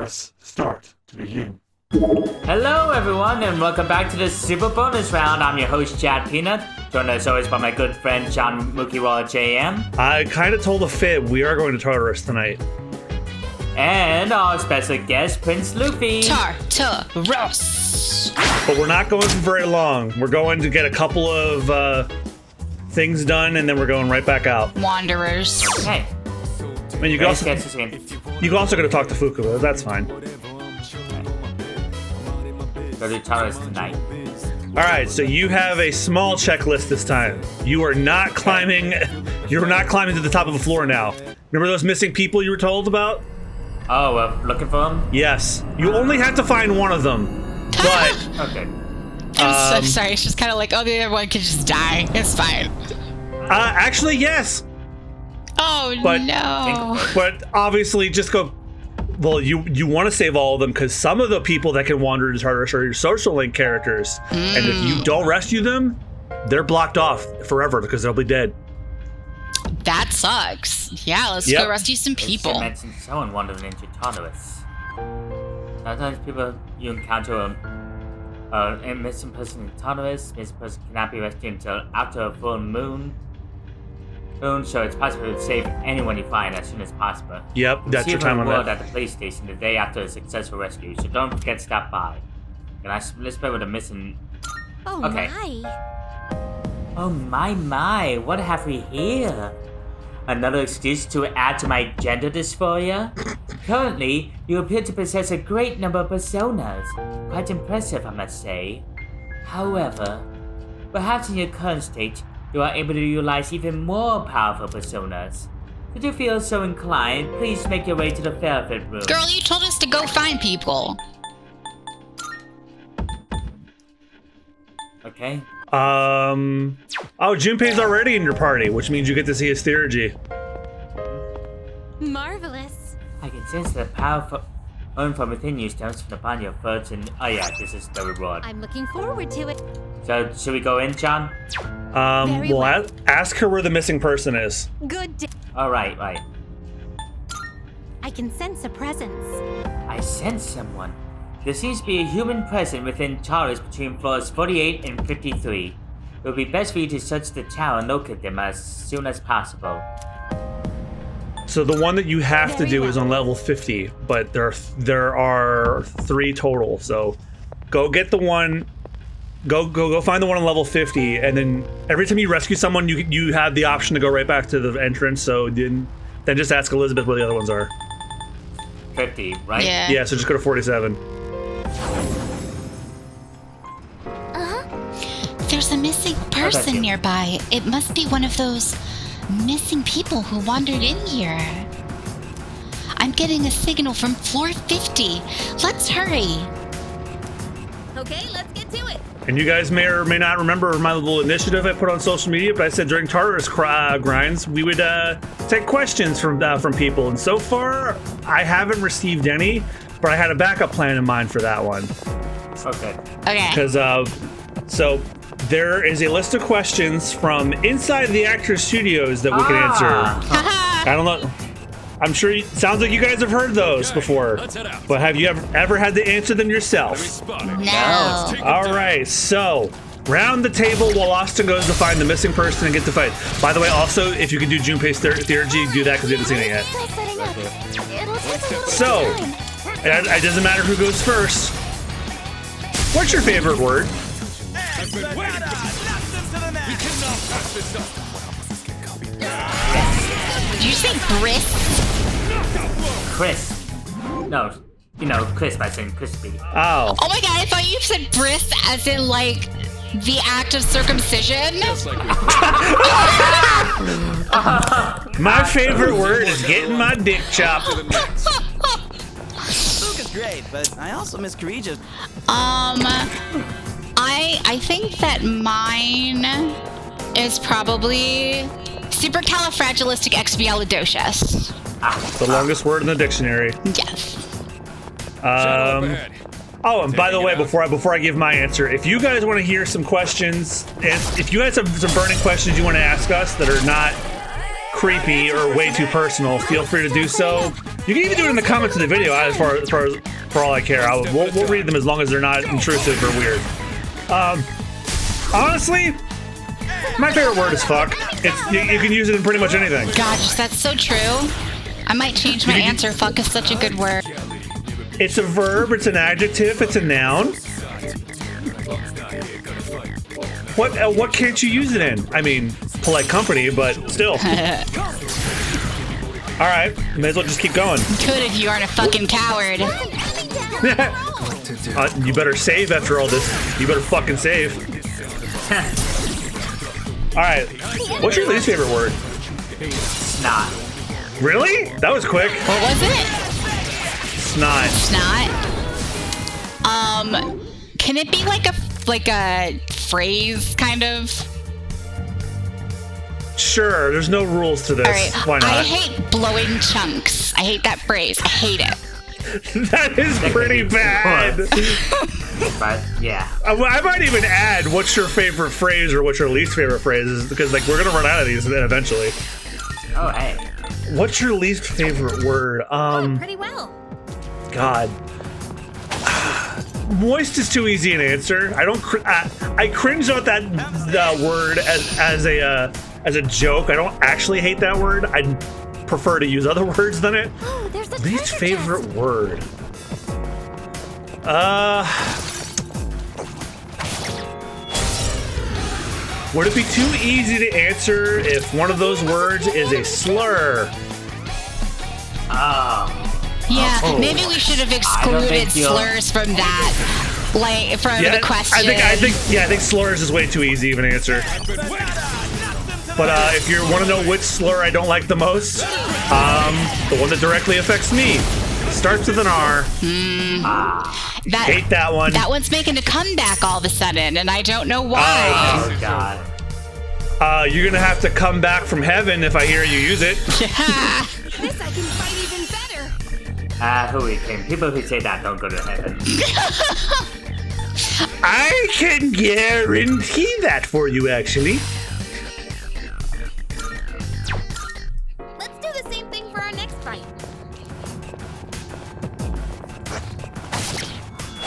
Press start to begin. Hello everyone and welcome back to the Super Bonus Round. I'm your host Chad Peanut, joined as always by my good friend John Mukiwala JM. I kind of told a fib. We are going to Tartarus tonight. And our special guest, Prince Luffy. Tartarus. But we're not going for very long. We're going to get a couple of things done, and then we're going right back out. Wanderers. Okay. I mean, you can also go to talk to Fuku, but that's fine. Go to Tartarus tonight. All right, so you have a small checklist this time. You are not climbing. You're not climbing to the top of the floor now. Remember those missing people you were told about? Oh, looking for them? Yes. You only have to find one of them. But Okay. I'm so sorry. It's just kind of like, oh, the other one could just die. It's fine. actually, yes. Oh, But- no. But obviously, just go. Well, you want to save all of them because some of the people that can wander into Tartarus are your social link characters, and if you don't rescue them, they're blocked off forever because they'll be dead. That sucks. Yeah, let's go rescue some people. You mentioned someone wandering into Tartarus. Sometimes people you encounter a missing person in Tartarus. Missing person cannot be rescued until after a full moon. So it's possible to save anyone you find as soon as possible. Yep, that's your time on that. that. At the police station the day after a successful rescue, so don't forget to stop by. And let's play with a missing. Oh Okay. my! Oh my! What have we here? Another excuse to add to my gender dysphoria? Currently, you appear to possess a great number of personas. Quite impressive, I must say. However, perhaps in your current state, you are able to utilize even more powerful personas. If you feel so inclined, please make your way to the Fairfit room. Girl, you told us to go find people. Okay. Oh, Junpei's already in your party, which means you get to see his theurgy. Marvelous! I can sense the powerful from within you stems from upon your efforts and this is the reward. I'm looking forward to it. So, should we go in, John? Very well. Ask her where the missing person is. Good day. Alright. I can sense a presence. I sense someone. There seems to be a human present within Tartarus between floors 48 and 53. It would be best for you to search the tower and locate them as soon as possible. So the one that you have to Very do well. is on level 50, but there are 3 total. So go get the one. Go find the one on level 50, and then every time you rescue someone, you have the option to go right back to the entrance. So then just ask Elizabeth where the other ones are. 50, right? Yeah. Yeah, so just go to 47. There's a missing person nearby. It must be one of those missing people who wandered in here. I'm getting a signal from floor 50. Let's hurry. Okay, let's get to it. And you guys may or may not remember my little initiative I put on social media, but I said during Tartarus grinds, we would take questions from people. And so far, I haven't received any, but I had a backup plan in mind for that one. Okay. Okay. Because, so there is a list of questions from inside the Actors Studios that we can answer. I don't know. I'm sure sounds like you guys have heard those before, but have you ever had to answer them yourself? No. All right, so round the table while Austen goes to find the missing person and get to fight. By the way, also, if you can do Junpei's theurgy, do that because we haven't seen it yet. Still setting up. It'll take a little So, time. it doesn't matter who goes first. What's your favorite word? Did you say brisk? Crisp. No, crisp, I said crispy. Oh, Oh my god, I thought you said brisk as in like the act of circumcision. my favorite word is getting my dick chopped. Luke is great, but I also miss Courageous. I think that mine is probably supercalifragilisticexpialidocious. The longest word in the dictionary. Yes. Oh, and by the way, before I give my answer, if you guys want to hear some questions, and if you guys have some burning questions you want to ask us that are not creepy or way too personal, feel free to do so. You can even do it in the comments of the video. As far for all I care, we'll read them as long as they're not intrusive or weird. Honestly, my favorite word is fuck. You can use it in pretty much anything. Gosh, that's so true. I might change my answer. Fuck is such a good word. It's a verb, it's an adjective, it's a noun. What can't you use it in? I mean, polite company, but still. Alright, may as well just keep going. Could if you aren't a fucking coward. You better save after all this. You better fucking save. Alright, what's your least favorite word? Snot. Really? That was quick. What was it? Snot. Snot. Can it be like a phrase, kind of? Sure, there's no rules to this. All right. Why not? I hate blowing chunks. I hate that phrase. I hate it. That is pretty bad. But yeah. I might even add what's your favorite phrase or what's your least favorite phrase, because like we're gonna run out of these eventually. Oh hey. What's your least favorite word? Pretty well. God. Moist is too easy an answer. I cringe at that word as a joke. I don't actually hate that word. I prefer to use other words than it. Oh, there's a Least treasure favorite chest. word. Would it be too easy to answer if one of those words is a slur? Yeah, Oh. maybe we should have excluded think you'll- slurs from that, like from the question. I think slurs is way too easy of an answer. But if you want to know which slur I don't like the most, the one that directly affects me starts with an R. Hate that one. That one's making a comeback all of a sudden, and I don't know why. Oh god. You're gonna have to come back from heaven if I hear you use it. This I can fight even better. Who we can? People who say that don't go to heaven. I can guarantee that for you, actually. Let's do the same thing for our next fight.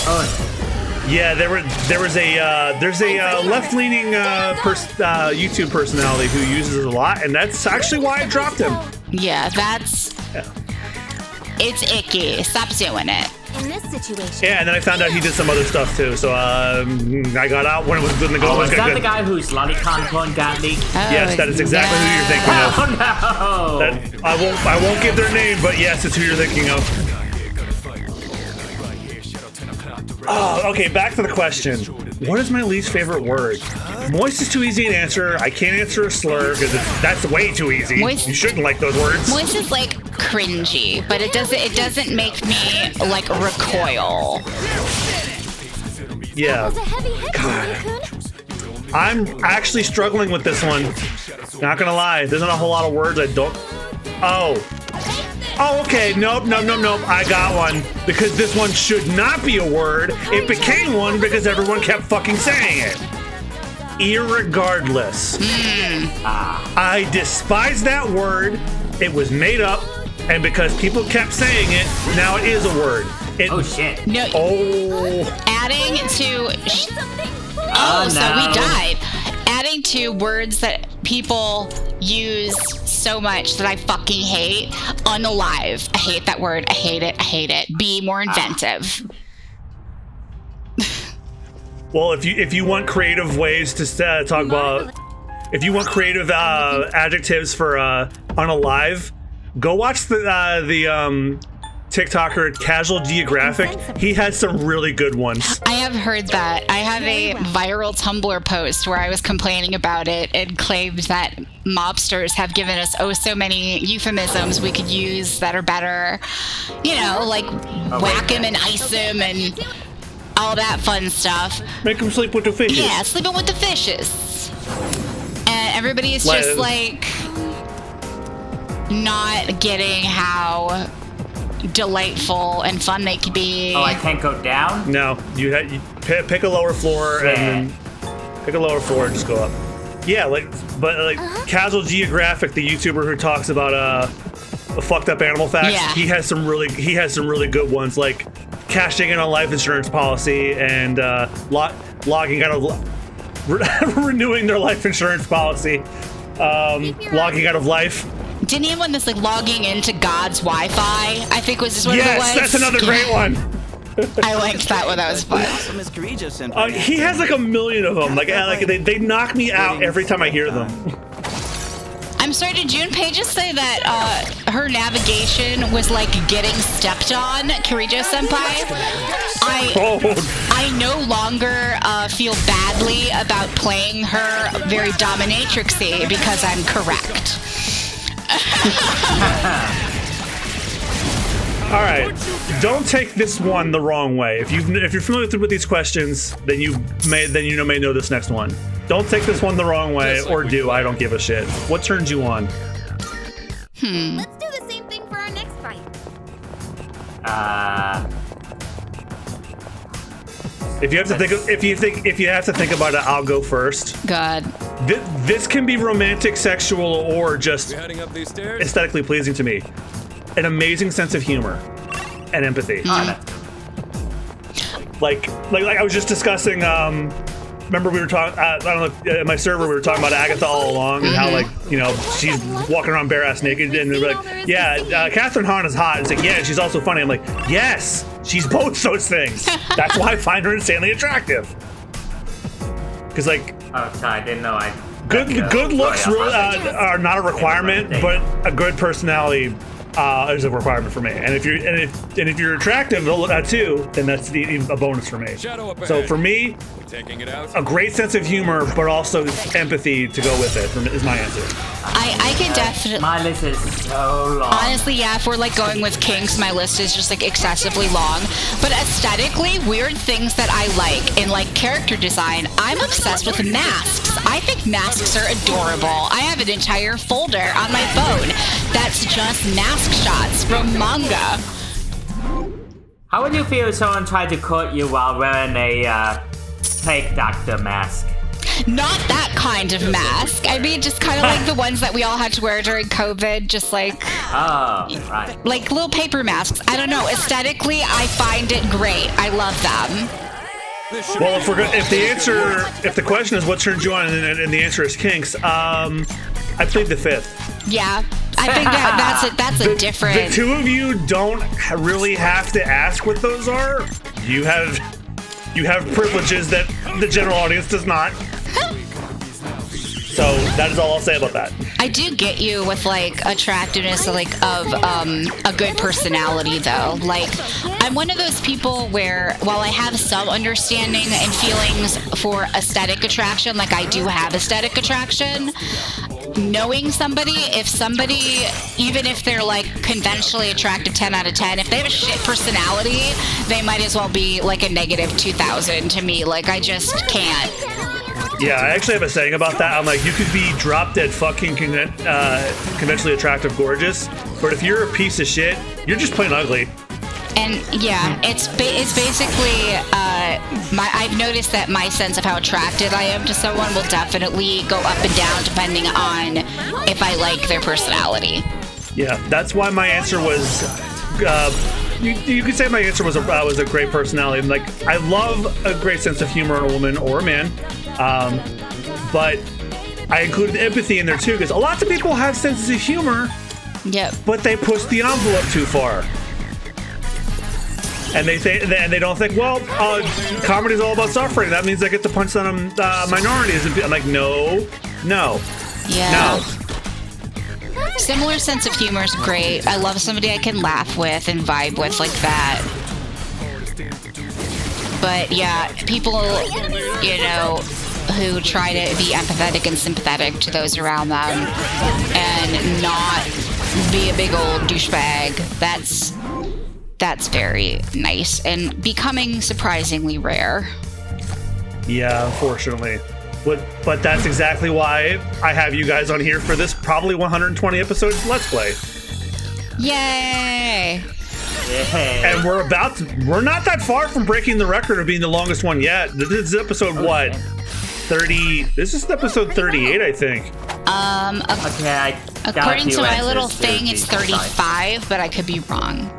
Oh, Yeah, there's a left-leaning YouTube personality who uses it a lot, and that's actually why I dropped him. Yeah, it's icky. Stop doing it. In this situation. Yeah, and then I found out he did some other stuff too, so I got out when it was going to go. was that the guy whose lolicon porn got leaked? Yes, that is exactly who you're thinking of. Oh no! I won't give their name, but yes, it's who you're thinking of. Oh, okay, back to the question. What is my least favorite word? Moist is too easy an answer. I can't answer a slur because that's way too easy. Moist- You shouldn't like those words. Moist is like cringy, but it doesn't make me like recoil. Yeah. That was a heavy hit, Raccoon. I'm actually struggling with this one. Not gonna lie, there's not a whole lot of words I don't. Oh, okay. Nope. I got one because this one should not be a word. It became one because everyone kept fucking saying it. Irregardless. I despise that word. It was made up, and because people kept saying it, now it is a word. Oh shit! No, adding to. Oh, So no. we died. Adding to words that people use so much that I fucking hate. Unalive. I hate that word. I hate it. Be more inventive. Well, if you want creative ways to talk about, if you want creative adjectives for unalive, go watch the TikToker Casual Geographic. He has some really good ones. I have heard that. I have a viral Tumblr post where I was complaining about it and claimed that mobsters have given us so many euphemisms we could use that are better. You know, like whack him and ice him and all that fun stuff. Make him sleep with the fishes. Yeah, sleeping with the fishes. And everybody is just like not getting how delightful and fun they could be. Oh, I can't go down? No, you pick a lower floor and then pick a lower floor and just go up. Yeah, like Casual Geographic, the YouTuber who talks about fucked up animal facts. Yeah. He has some really good ones, like cashing in on life insurance policy and logging out of renewing their life insurance policy, logging out of life. Didn't he have one that's like logging into God's Wi-Fi? I think was just what it was. Yes, that's another great one. I liked that one. That was fun. Also, Miss Senpai. He has like a million of them. Like they knock me out every time I hear them. I'm sorry, did Junpei just say that her navigation was like getting stepped on, Kirijo Senpai? I no longer feel badly about playing her very dominatrixy because I'm correct. All right, don't take this one the wrong way. If you're familiar with these questions, then you may know this next one. Don't take this one the wrong way, or do. I don't give a shit. What turns you on? Let's do the same thing for our next fight. If you have to think about it, I'll go first. God. This can be romantic, sexual, or just aesthetically pleasing to me. An amazing sense of humor and empathy. Like I was just discussing. Remember we were talking. I don't know. At my server, we were talking about Agatha all along and how she's walking around bare ass naked, and they're like, yeah, Catherine Hahn is hot. It's like, yeah, she's also funny. I'm like, yes, she's both those things. That's why I find her insanely attractive. Because I didn't know. Good looks really, are not a requirement, but a good personality is a requirement for me. And if you're attractive too, then that's a bonus for me. So for me, a great sense of humor, but also empathy to go with it is my answer. I can definitely. My list is so long. Honestly, yeah, if we're like going with kinks, my list is just like excessively long. But aesthetically, weird things that I like in like character design, I'm obsessed with masks. I think masks are adorable. I have an entire folder on my phone that's just mask shots from manga. How would you feel if someone tried to court you while wearing a fake doctor mask? Not that kind of mask. I mean, just kind of like the ones that we all had to wear during COVID, just like... Oh, right. Like little paper masks. I don't know. Aesthetically, I find it great. I love them. Well, if the question is what turns you on, and the answer is kinks, I plead the fifth. Yeah, I think that's a different. The two of you don't really have to ask what those are. You have privileges that the general audience does not. So that is all I'll say about that. I do get you with like attractiveness, like of a good personality though. Like I'm one of those people where while I have some understanding and feelings for aesthetic attraction, like I do have aesthetic attraction, knowing somebody, if somebody, even if they're like conventionally attractive 10 out of 10, if they have a shit personality, they might as well be like a negative 2000 to me. Like I just can't. Yeah, I actually have a saying about that. I'm like, you could be drop dead fucking conventionally attractive gorgeous, but if you're a piece of shit, you're just plain ugly. And yeah, it's basically I've noticed that my sense of how attracted I am to someone will definitely go up and down depending on if I like their personality. Yeah, that's why my answer was. You could say my answer was a great personality. Like I love a great sense of humor in a woman or a man, but I included empathy in there too because lots of people have senses of humor. Yep. But they push the envelope too far. And they don't think, well, comedy's all about suffering. That means I get to punch on minorities. And I'm like, no. Yeah. No. Similar sense of humor is great. I love somebody I can laugh with and vibe with like that. But yeah, people, who try to be empathetic and sympathetic to those around them and not be a big old douchebag, that's very nice and becoming surprisingly rare. Yeah, unfortunately. But that's exactly why I have you guys on here for this probably 120 episodes Let's Play. Yay! And we're not that far from breaking the record of being the longest one yet. This is episode what? 30. This is episode 38, I think. Okay, According to my little thing, it's 35, but I could be wrong.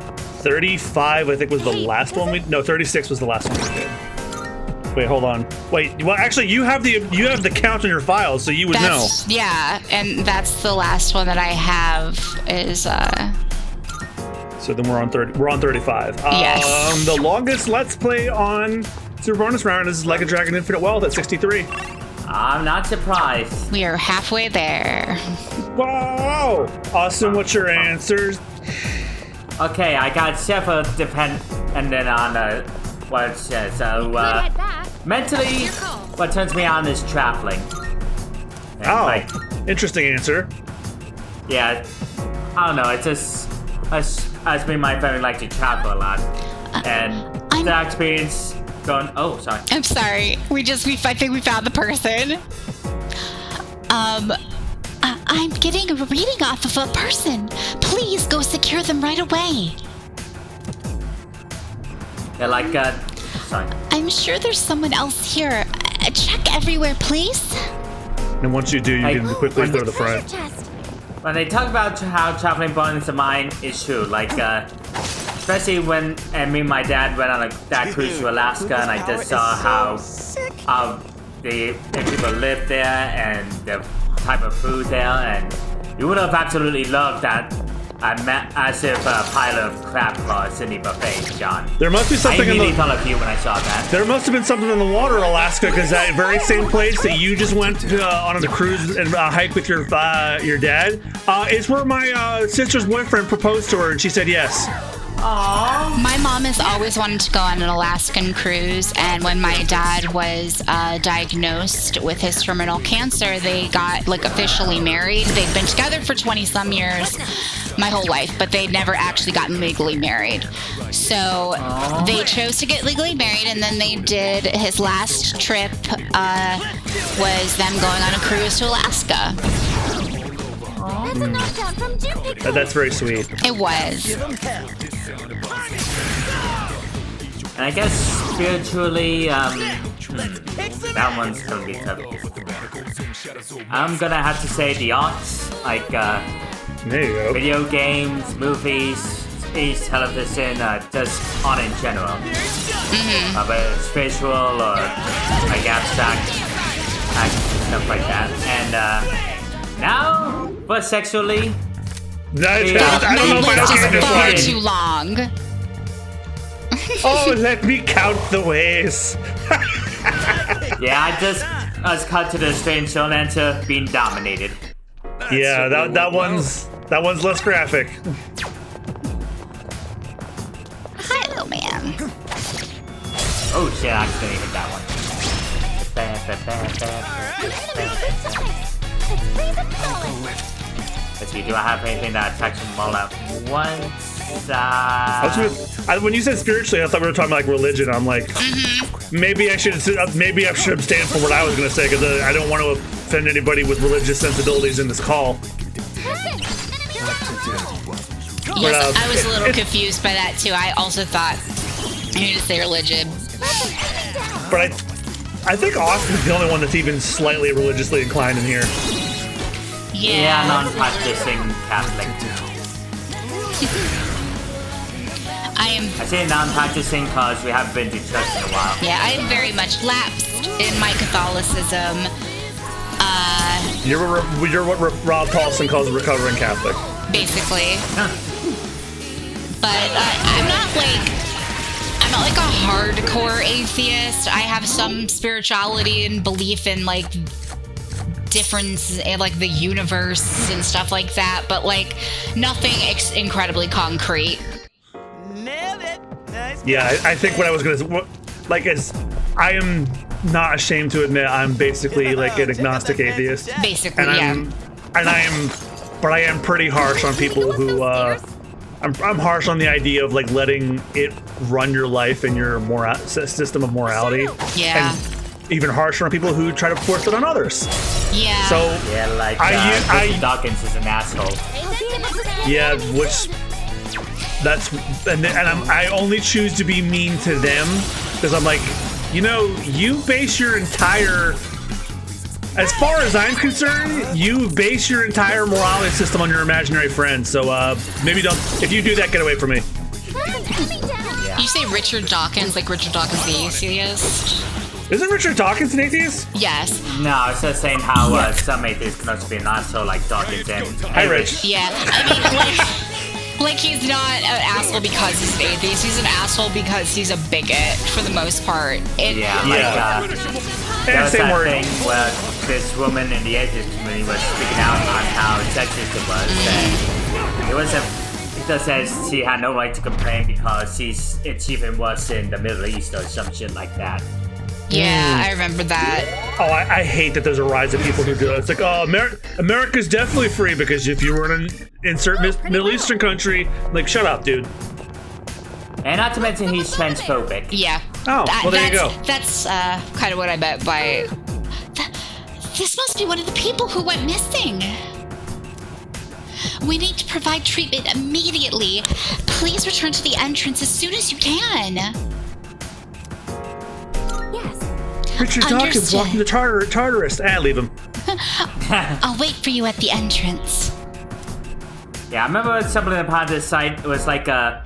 35, I think, was the last one we. No, 36 was the last one we did. Wait, hold on. Wait, well, actually, you have the count in your files, so you would know. Yeah, and that's the last one that I have is. So then we're on 30. We're on 35. Yes. The longest Let's Play on Super Bonus Round is Like a Dragon Infinite Wealth at 63. I'm not surprised. We are halfway there. Whoa! Austen, what's your answers? Okay, I got several dependent on what it says. So, Head back. mentally, Your call. what turns me on is traveling. And, Oh, interesting answer. Yeah, I don't know. It's just as me and my family like to travel a lot, and that experience going. Oh, sorry. I'm sorry. I think we found the person. I'm getting a reading off of a person. Please go secure them right away. They're like, sorry. I'm sure there's someone else here. Check everywhere, please. And once you do, you can quickly go to the front. Chest. When they talk about how traveling bonus of mine is true, like, especially when me and my dad went on that cruise to Alaska, and I just saw how the people live there and the type of food there, and you would have absolutely loved that massive pile of crab claws Sydney buffet, John. There must be something I in immediately the. thought of you when I saw that. There must have been something in the water, Alaska, because that very same place that you just went to, on a cruise and hike with your dad is where my sister's boyfriend proposed to her, and she said yes. Aww. My mom has always wanted to go on an Alaskan cruise, and when my dad was diagnosed with his terminal cancer, they got officially married. They'd been together for 20-some years, my whole life, but they'd never actually gotten legally married. So they chose to get legally married, and then they did his last trip was them going on a cruise to Alaska. That's a knockdown from Jim. That's very sweet. It was. And I guess spiritually, that one's gonna be tough. I'm gonna have to say the arts, like There you go. video games, movies, space, television, just art in general. But spiritual or like abstract stuff like that. And now, but sexually, I don't know if I Just can far this too one. long. Oh, let me count the ways. yeah, I was cut to the strange short answer, being dominated. Yeah, that one's less graphic. Hi, little man. Oh shit, I accidentally hit that one. Let's see, do I have anything that attacks them all at once? When you said spiritually, I thought we were talking like religion. I'm like, maybe I should abstain from what I was gonna say, because I don't want to offend anybody with religious sensibilities in this call. Yes, I was a little confused by that too. I also thought I need to say religion. But I think Austin's the only one that's even slightly religiously inclined in here. Yeah, non-practicing Catholic. I say non-practicing because we haven't been to church in a while. Yeah, I am very much lapsed in my Catholicism. You're what Rob Paulson calls a recovering Catholic. Basically. But I'm not like a hardcore atheist. I have some spirituality and belief in like difference in like the universe and stuff like that, but like nothing incredibly concrete. Nailed it. Nice. Yeah, I think what I was gonna like is I am not ashamed to admit I'm basically like an agnostic atheist. Basically, And I am pretty harsh on people who I'm harsh on the idea of like letting it run your life and your system of morality. Yeah. And even harsher on people who try to force it on others. Yeah. So Yeah, like I Dawkins is an asshole. yeah, I only choose to be mean to them because I'm like, you base your entire As far as I'm concerned, you base your entire morality system on your imaginary friends. So maybe don't. If you do that, get away from me. You say Richard Dawkins, like Richard Dawkins the atheist? Isn't Richard Dawkins an atheist? Yes. No, I was just saying how some atheists can also be an asshole like Dawkins and... Hi, Rich. Yeah, I mean, like he's not an asshole because he's an atheist. He's an asshole because he's a bigot for the most part. Yeah, like, there was same that word. thing where this woman in the atheist community was speaking out on how sexist it was. And it was it just says she had no right to complain because it's even worse in the Middle East or some shit like that. Yeah, I remember that. Oh, I hate that there's a rise of people who do it. It's like, oh, America's definitely free because if you were in an insert Middle Eastern country, like, shut up, dude. And not to mention he's transphobic. Yeah. Oh, well, there you go. That's kind of what I meant by... This must be one of the people who went missing. We need to provide treatment immediately. Please return to the entrance as soon as you can. Yes. Richard Dawkins walking the Tartarus. Leave him. I'll wait for you at the entrance. Yeah, I remember something upon this site. It was like a...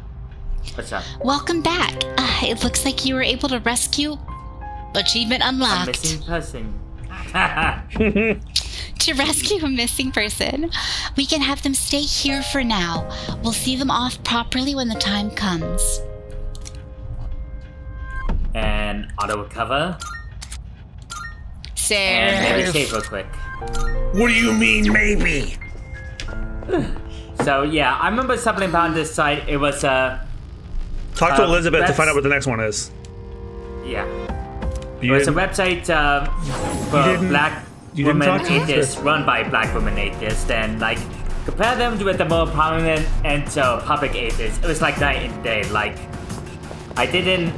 What's up? Welcome back. It looks like you were able to rescue... Achievement A unlocked. missing person. To rescue a missing person. We can have them stay here for now. We'll see them off properly when the time comes. And auto recover. So... And maybe save real quick. What do you mean, maybe? So yeah, I remember something about this site. It was Talk to Elizabeth to find out that's- what the next one is. yeah. It You was a didn't- website for didn't- black you didn't women talk to atheists, Elizabeth. run by black women atheists, and like compare them with the more prominent and public atheists. It was like night and day. Like I didn't.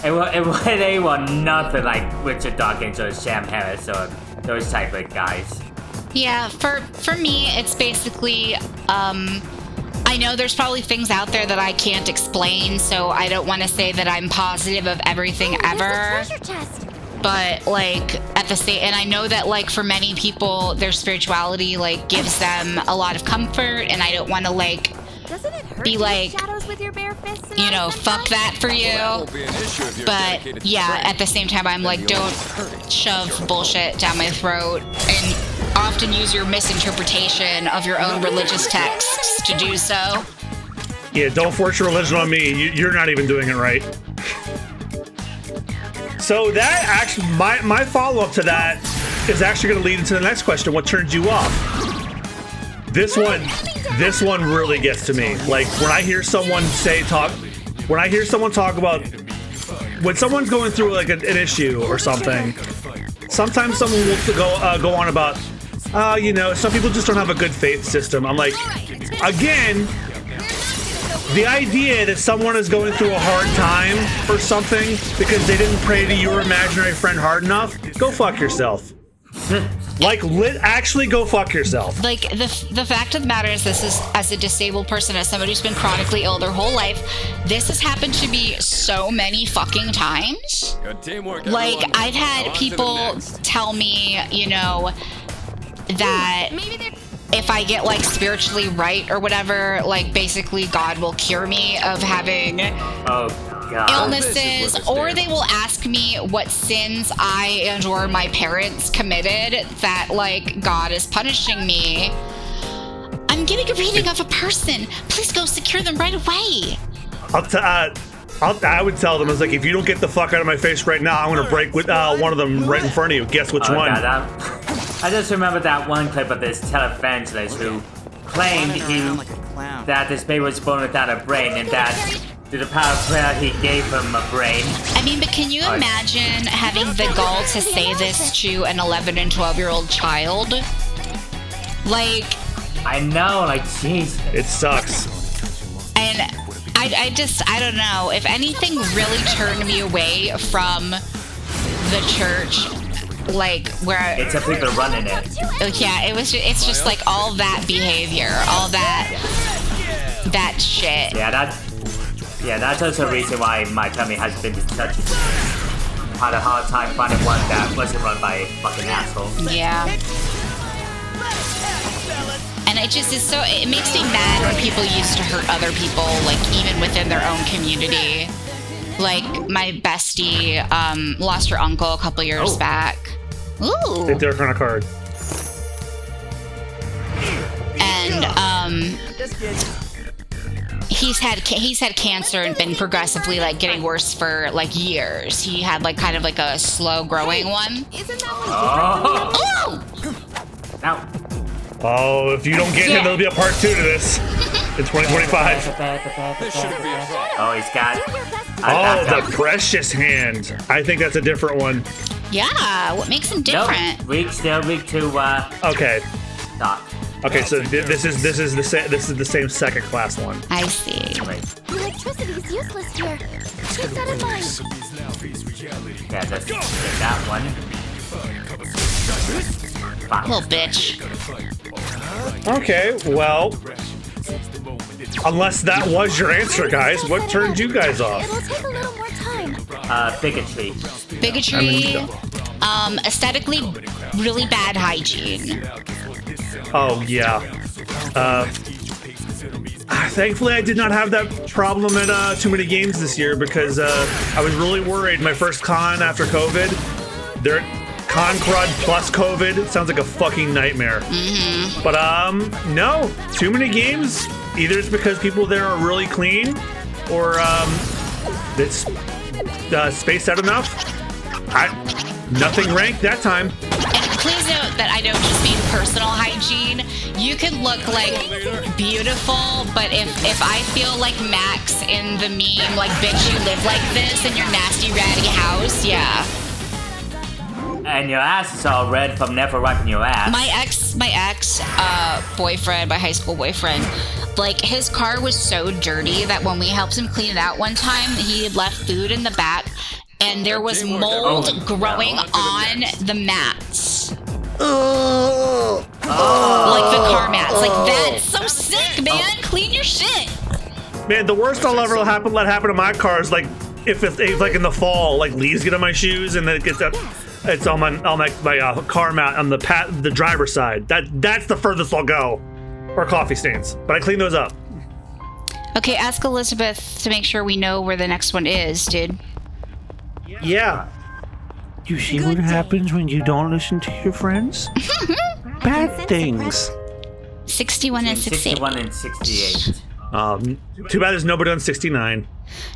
They were nothing like Richard Dawkins or Sam Harris or those type of guys. Yeah, for me, it's basically, I know there's probably things out there that I can't explain, so I don't want to say that I'm positive of everything ever. There's a treasure chest. But, like, at the same, and I know that, like, for many people, their spirituality, like, gives them a lot of comfort, and I don't want to, like, Doesn't it hurt be to like, hit shadows with your bare fists and you all know, fuck that for you. But, yeah, at the same time, I'm like, don't shove bullshit down my throat, and often use your misinterpretation of your own religious texts to do so. Yeah, don't force your religion on me. You're not even doing it right. So that actually, my follow-up to that is actually going to lead into the next question. What turns you off? This one really gets to me. Like when I hear someone talk about when someone's going through like an issue or something. Sometimes someone will go on about, you know, some people just don't have a good faith system. I'm like, again, the idea that someone is going through a hard time or something because they didn't pray to your imaginary friend hard enough, go fuck yourself. Like, actually go fuck yourself. Like, the fact of the matter is, this is, as a disabled person, as somebody who's been chronically ill their whole life, this has happened to me so many fucking times. Like, I've had people tell me, you know, that if I get, like, spiritually right or whatever, like, basically God will cure me of having Oh God. illnesses, or they will ask me what sins I and or my parents committed that, like, God is punishing me. I'm getting a reading of a person. Please go secure them right away. I would tell them, I was like, if you don't get the fuck out of my face right now, I'm gonna break with one of them right in front of you. Guess which one? God, I just remember that one clip of this televangelist who claimed that this baby was born without a brain, and that through the power of prayer he gave him a brain. I mean, but can you imagine having the gall to say this to an 11 and 12-year-old child? Like, I know, like, jeez. It sucks. and I don't know. If anything really turned me away from the church, like, where... It's the people running it. Yeah, it's just like all that behavior, all that shit. Yeah, that's also a reason why my family has been touched. had a hard time finding one that wasn't run by a fucking asshole. Yeah. And it just is so, it makes me mad when people used to hurt other people, like even within their own community. Like my bestie lost her uncle a couple years back. Ooh. Take their kind of card. And he's had cancer and been progressively like getting worse for like years. He had like kind of like a slow growing one. Isn't that Oh! Now, Oh, if you don't get him, there'll be a part 2 to this in 2025. oh, he's got. Oh, the precious hand. I think that's a different one. Yeah, what makes him different? Nope, weak to Okay. Doc. Okay, so this is the same second class one. I see. Wait, electricity is useless here. Keep that in mind. yeah, let's get that one. Fuck. Little bitch. Okay, well, unless that was your answer, guys, what turned you guys off? It'll take a little more time. Bigotry. Bigotry. Aesthetically, really bad hygiene. Oh, yeah. Thankfully, I did not have that problem at Too Many Games this year because I was really worried. My first con after COVID, their con crud plus COVID sounds like a fucking nightmare. Mm-hmm. But no, Too Many Games. Either it's because people there are really clean, or it's spaced out enough. Nothing ranked that time. And please note that I don't just mean personal hygiene. You can look like beautiful, but if I feel like Max in the meme, like, bitch, you live like this in your nasty ratty house, yeah. And your ass is all red from never wiping your ass. My ex boyfriend, my high school boyfriend, like, his car was so dirty that when we helped him clean it out one time, he had left food in the back and there was mold growing on the mats. Like the car mats. Like, that's so sick, man. Clean your shit. Man, the worst I'll ever let happen to my car is like if it's like in the fall, like leaves get on my shoes and then it gets up. It's on my car mat on the driver's side. That's the furthest I'll go, or coffee stains. But I clean those up. Okay, ask Elizabeth to make sure we know where the next one is, dude. Yeah. You see what happens when you don't listen to your friends? Bad things. 61 and 68. 61 and 68. Too bad there's nobody on 69.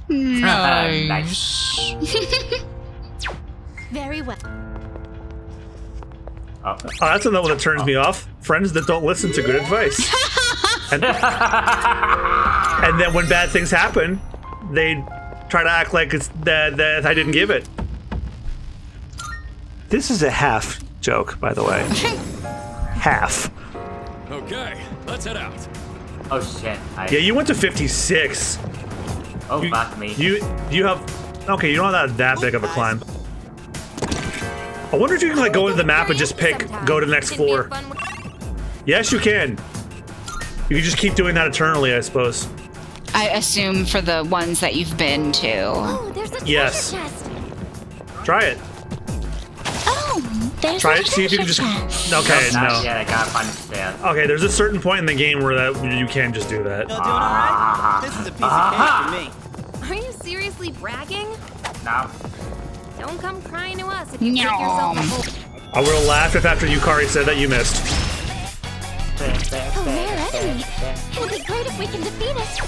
Nice. Very well. Oh. Oh, that's another one that turns me off. Friends that don't listen to good advice. And then when bad things happen, they try to act like it's that I didn't give it. This is a half joke, by the way. Half. Okay, let's head out. Oh shit. Yeah, you went to 56. Oh, fuck me. You have... Okay, you don't have that big of a climb. I wonder if you can like go into the map and just go to the next floor. Yes, you can. You can just keep doing that eternally, I suppose. I assume for the ones that you've been to. Oh, there's a Yes. treasure chest. Try it. Oh, there's Try a it. See if you can just. treasure Okay, Not no. yet, I gotta find the stairs. Okay, there's a certain point in the game where you can just do that. Y'all doing alright? This is a piece of cake for me. Are you seriously bragging? No. Don't come crying to us if you Nom. take yourself a whole... I would have laughed if after Yukari said that you missed. A rare enemy. It'll be great if we can defeat it.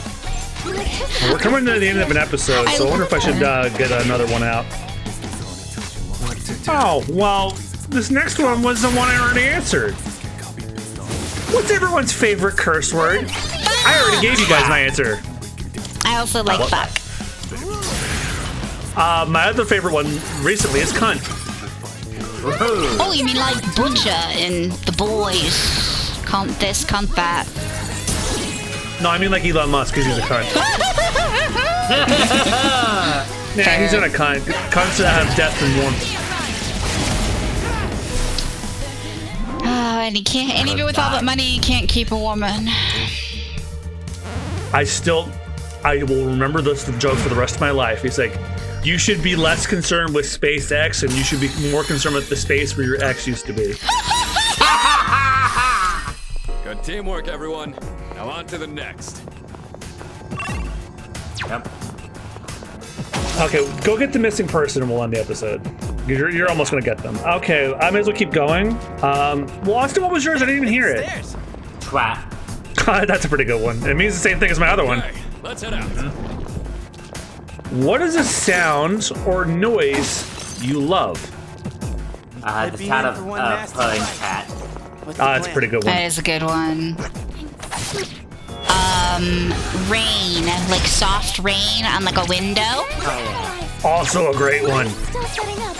Electricity. We're coming to the end of an episode, so I wonder if I should get another one out. Oh, well, this next one was the one I already answered. What's everyone's favorite curse word? I already gave you guys my answer. I also like fuck. My other favorite one recently is cunt. Oh, you mean like butcher in The Boys? Cunt this, cunt that. No, I mean like Elon Musk, because he's a cunt. Yeah, he's not a cunt. Cunts that have depth and warmth. Oh, and he can't, and even with all that money, he can't keep a woman. I will remember this joke for the rest of my life. He's like, You should be less concerned with SpaceX, and you should be more concerned with the space where your ex used to be. Good teamwork, everyone. Now on to the next. Yep. Okay, go get the missing person and we'll end the episode. You're almost gonna get them. Okay, I may as well keep going. Well, Austin, what was yours? I didn't even hear it. Twat. That's a pretty good one. It means the same thing as my other one. Okay, let's head out. What is a sound or noise you love? The sound of purring cat. That's a pretty good one. That is a good one. Rain, like soft rain on like a window. Also a great one. Still setting up.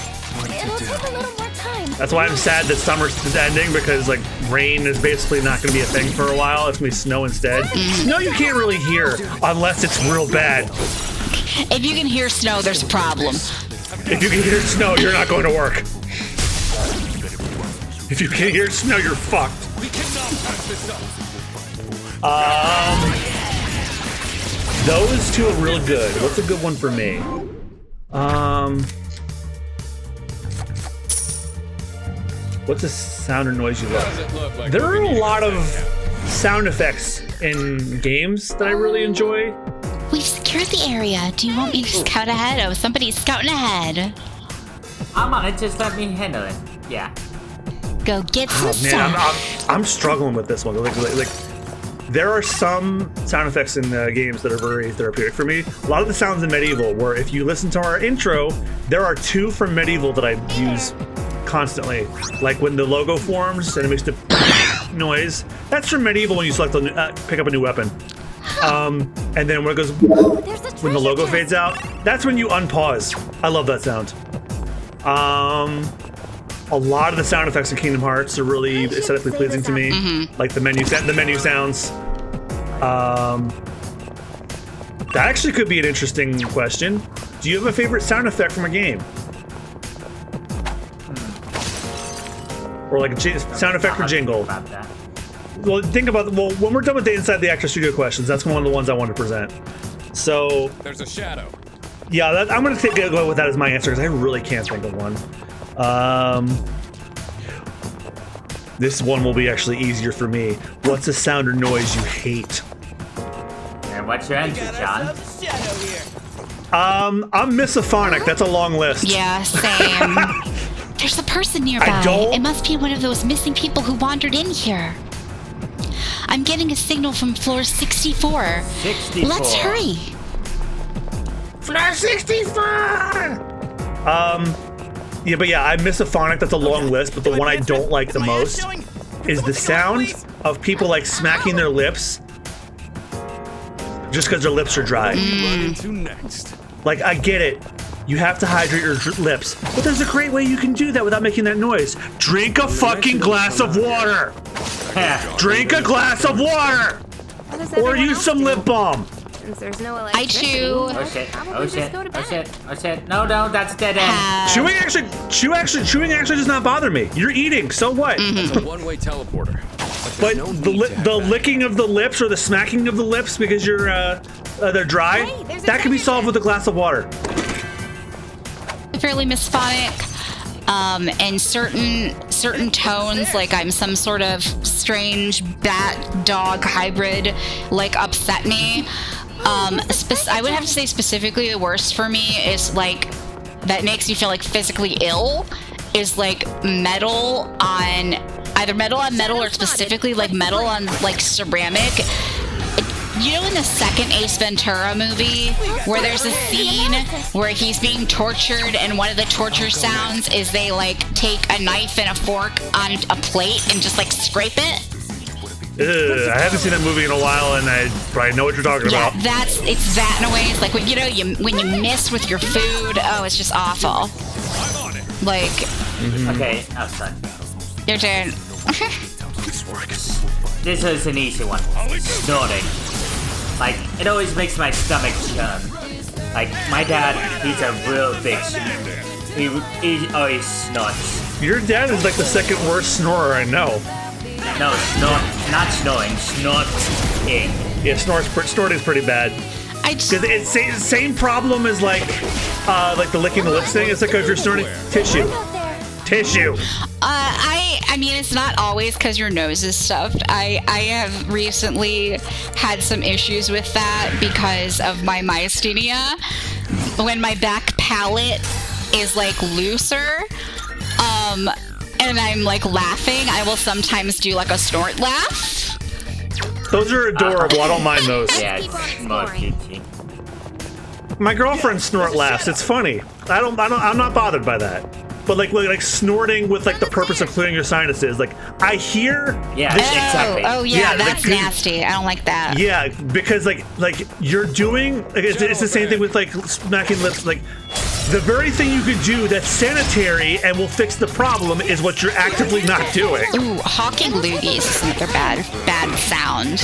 It'll take a little more time. That's why I'm sad that summer is ending, because like rain is basically not going to be a thing for a while. It's going to be snow instead. Snow you can't really hear unless it's real bad. If you can hear snow, there's a problem. If you can hear snow, you're not going to work. If you can hear snow, you're fucked. We cannot pass this up. Those two are real good. What's a good one for me? What's a sound or noise you love? Does it look like There are we a need lot to of set sound effects in games that I really enjoy. We've secured the area. Do you want me to scout ahead? Oh, somebody's scouting ahead. I'm on it, just let me handle it. Yeah. Go get some Man, stuff. I'm struggling with this one. Like, there are some sound effects in games that are very therapeutic for me. A lot of the sounds in Medieval, where if you listen to our intro, there are two from Medieval that I use constantly. Like when the logo forms and it makes the noise. That's from Medieval when you select pick up a new weapon. And then when it goes, when the logo fades out, that's when you unpause. I love that sound. A lot of the sound effects in Kingdom Hearts are really aesthetically pleasing to me, like the menu sounds. That actually could be an interesting question. Do you have a favorite sound effect from a game, or like a sound effect or jingle? About that. Well, think about when we're done with the Inside the Actor Studio questions. That's one of the ones I want to present. So There's a shadow. yeah, I'm gonna go with that as my answer because I really can't think of one. This one will be actually easier for me. What's a sound or noise you hate? And what's your answer, John? I'm misophonic. That's a long list. Yeah, same. There's a person nearby. don't- It must be one of those missing people who wandered in here. I'm getting a signal from floor 64. 64. Let's hurry. Floor 64! Yeah, but yeah, I'm misophonic. That's a long list, but the one I don't like the most is the sound of people like smacking their lips just because their lips are dry. Run into next. Like, I get it. You have to hydrate your lips, but there's a great way you can do that without making that noise. Drink a fucking glass of water. Drink a glass of water, What does or everyone use else some do? lip balm. Since there's no I electricity, chew. Oh shit, probably oh just shit, go to oh bed. shit, oh shit. No, that's dead end. Chewing actually does not bother me. You're eating, so what? It's a one-way teleporter. But there's no the need to have the that. licking of the lips or the smacking of the lips because you're they're dry, Hey, there's a that can be treasure solved with a glass of water. Fairly misphonic. And certain tones, like I'm some sort of strange bat dog hybrid, like upset me. I would have to say specifically the worst for me is like that makes me feel like physically ill is like metal on metal or specifically like metal on like ceramic. You know in the second Ace Ventura movie where there's a scene where he's being tortured and one of the torture sounds is they like take a knife and a fork on a plate and just like scrape it? Ugh, I haven't seen that movie in a while, and I probably know what you're talking Yeah, about. it's that in a way. It's like when when you miss with your food, oh, it's just awful. I'm on it. Like, Okay, outside. your turn. This is an easy one. Snorting. Like, it always makes my stomach churn. Like, my dad, he's a real big he always snorts. Your dad is like the second worst snorer I know. No, not snoring, snorting. Yeah, snorting's pretty bad. Because it's same problem as like the licking the lips thing. It's like if you're snorting tissue. Tissue. I mean, it's not always because your nose is stuffed. I have recently had some issues with that because of my myasthenia. When my back palate is like looser, and I'm like laughing, I will sometimes do like a snort laugh. Those are adorable. I don't mind those. Yeah, it's more cute. My girlfriend snort laughs. It's funny. I'm not bothered by that. But like snorting with like the purpose of clearing your sinuses. Like I hear. Yeah, exactly. Oh yeah, that's nasty. I don't like that. Yeah, because like you're doing. Like, it's the same thing with like smacking lips. Like the very thing you could do that's sanitary and will fix the problem is what you're actively not doing. Ooh, hawking loogies is another bad sound.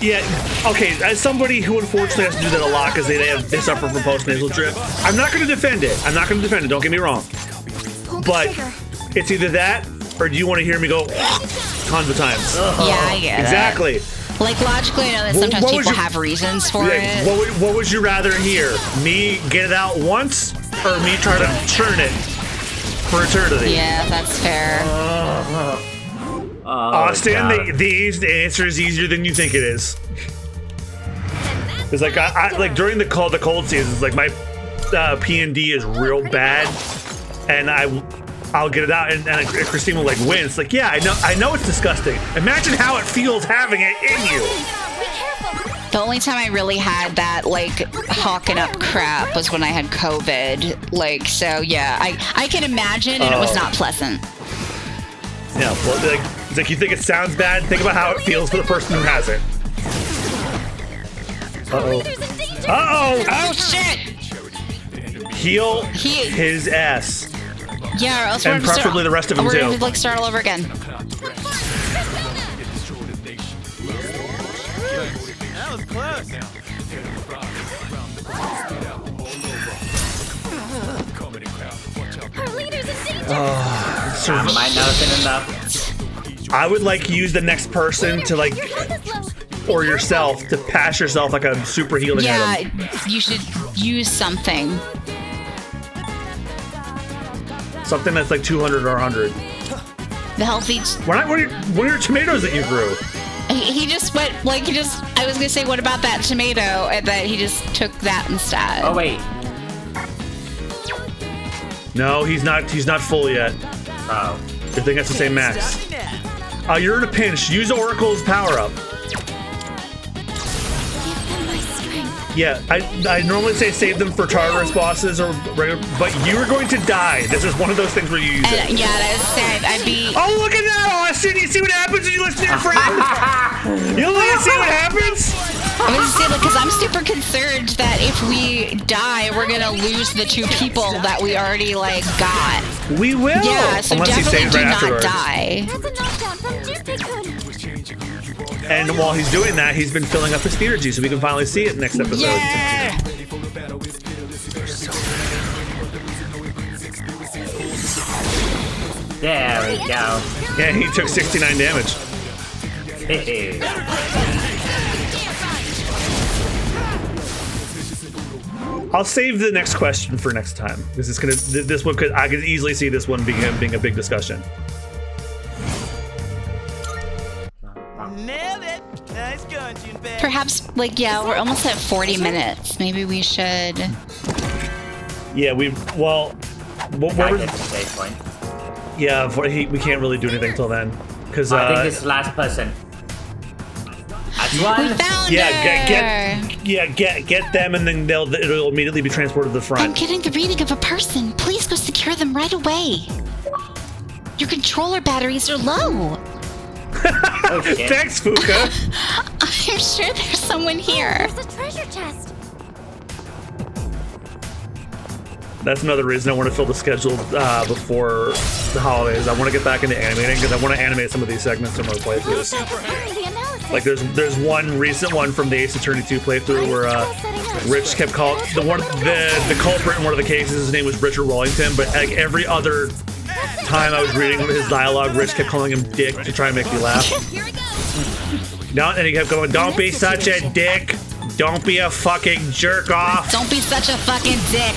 Yeah, okay, as somebody who unfortunately has to do that a lot because they suffer from postnasal drip, I'm not going to defend it. Don't get me wrong. But it's either that or do you want to hear me go tons of times? Yeah, I get exactly. it. Like, logically, I know that sometimes people have reasons for it. What would you rather hear? Me get it out once or me try to churn it for eternity? Yeah, that's fair. Austen, the answer is easier than you think it is. It's like I like during the cold seasons, like my P&D is real bad, and I'll get it out, and Christine will like wince. Like, yeah, I know it's disgusting. Imagine how it feels having it in you. The only time I really had that like hawking up crap was when I had COVID. Like, so yeah, I can imagine, and it was not pleasant. Yeah, well, it's like you think it sounds bad. Think about how it feels for the person who has it. Oh shit! Heal his ass. Yeah, or else and preferably the rest of him too. We're gonna like start all over again. That was close. Our leader's in danger. That might not have been enough. I would like use the next person to like, or yourself to pass yourself like a super healing item. Yeah, you should use something. Something that's like 200 or 100. The healthy. What are your tomatoes that you grew? He just went like I was gonna say, what about that tomato? And then he just took that instead. Oh wait. No, he's not full yet. Oh. I think that's the same max. You're in a pinch. Use Oracle's power up. Yeah, I normally say save them for Tartarus bosses or regular, but you are going to die. This is one of those things where you use it. Yeah, that was sad. I'd be. Oh, look at that, Austin! You see what happens when you listen to your friend? You look and see what happens? I was saying, because I'm super concerned that if we die, we're gonna lose the two people that we already like got. We will. Yeah, so unless definitely do not afterwards. die. That's a knockdown from Jinpei-kun. And while he's doing that, he's been filling up his theurgy, so we can finally see it next episode. Yeah. There we go. Yeah, he took 69 damage. I'll save the next question for next time because it's gonna. This one I could easily see this one being a big discussion. Nailed it. Nice going, Junpei. Perhaps, like, yeah, we're almost at 40 minutes. Maybe we should. Yeah, what I was get the save point. Yeah, we can't really do anything till then because I think it's the last person. That's one. We found her. Get them, and then it'll immediately be transported to the front. I'm getting the reading of a person. Please go secure them right away. Your controller batteries are low. Oh, shit. Thanks, Fuka. I'm sure there's someone here. There's a treasure chest. That's another reason I want to fill the schedule before the holidays. I want to get back into animating because I want to animate some of these segments from our playthroughs. The analysis. Like there's one recent one from the Ace Attorney 2 playthrough where Rich kept calling the culprit in one of the cases. His name was Richard Wellington, but like every other time I was reading his dialogue, Rich kept calling him Dick to try and make me laugh. Here we go. No, and he kept going, "Don't be such a dick, Don't be a fucking jerk off. Don't be such a fucking dick.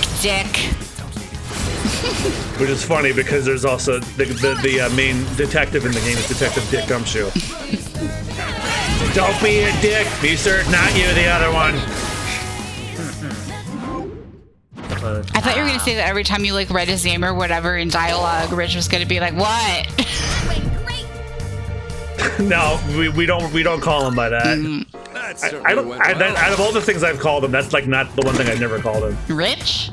Which is funny because there's also the main detective in the game is Detective Dick Gumshoe. Don't be a dick. Be certain not you, the other one. I thought you were gonna say that every time you like read his name or whatever in dialogue, Rich was gonna be like, "What?" No, we don't call him by that. I don't. Out of all the things I've called him, that's like not the one thing I've never called him. Rich?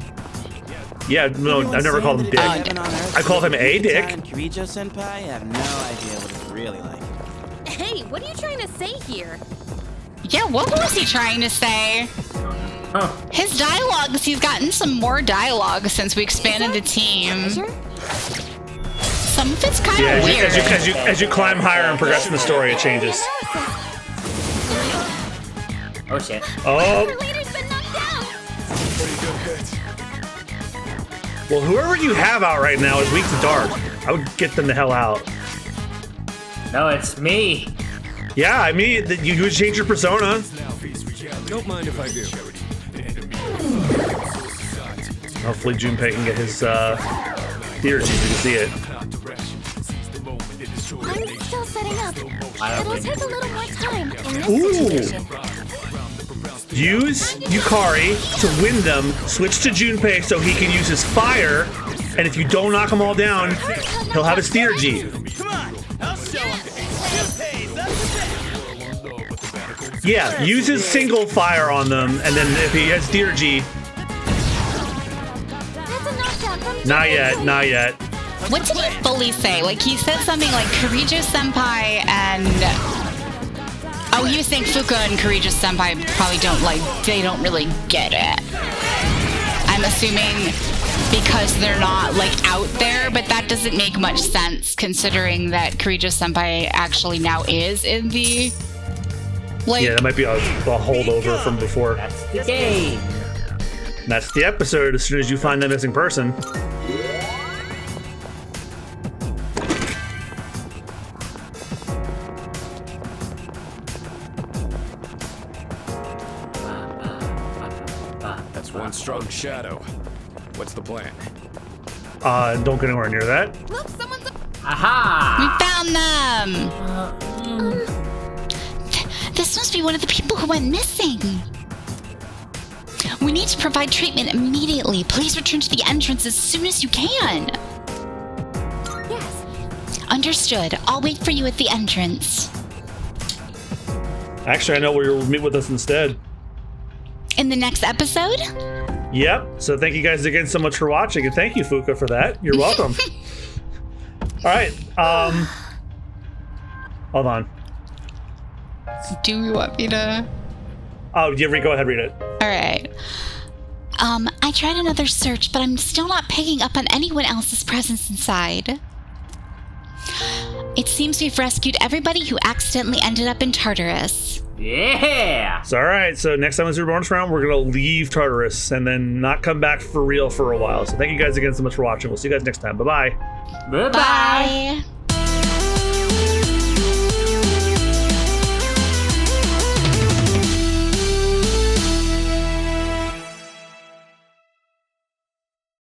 Yeah, no, I've never called him Dick. I called him a Dick. Kirijo-senpai, I have no idea what it's really like. Hey, what are you trying to say here? Yeah, what was he trying to say? His dialogues, he's gotten some more dialogue since we expanded the team. Some of it's kind of weird. As you climb higher and progress in the story, it changes. Oh shit. Oh. Our leader's been knocked down. Well, whoever you have out right now is weak to dark. I would get them the hell out. No, it's me. Yeah, I mean, you would change your persona. Don't mind if I do. Hopefully Junpei can get his theory so you can see it. I'm still setting up. It'll take a little more time in this Ooh. situation. Use Yukari to win them, switch to Junpei so he can use his fire, and if you don't knock them all down, he'll have his theurgy. Come on, I'll show him. Yeah, use his single fire on them, and then if he has theurgy... That's a knockdown from Not yet. What did he fully say? Like, he said something like Kirijo-senpai and... Oh, he was saying Fuka and Kirijo-senpai probably they don't really get it. I'm assuming because they're not, like, out there, but that doesn't make much sense considering that Kirijo-senpai actually now is in the... Like, Yeah, that might be a holdover from before. That's the game. That's the episode as soon as you find the missing person. That's one strong shadow. What's the plan? Don't get anywhere near that. Look, someone's up. Aha! we found them! This must be one of the people who went missing. We need to provide treatment immediately. Please return to the entrance as soon as you can. Yes. Understood. I'll wait for you at the entrance. Actually, I know where you'll meet with us instead. In the next episode? Yep. So thank you guys again so much for watching, and thank you, Fuka, for that. You're welcome. All right. Hold on. Do you want me to? Oh, yeah, go ahead, read it. All right. I tried another search, but I'm still not picking up on anyone else's presence inside. It seems we've rescued everybody who accidentally ended up in Tartarus. Yeah! It's all right. So next time as your bonus round, we're gonna leave Tartarus and then not come back for real for a while. So thank you guys again so much for watching. We'll see you guys next time. Bye-bye. Bye-bye. Bye.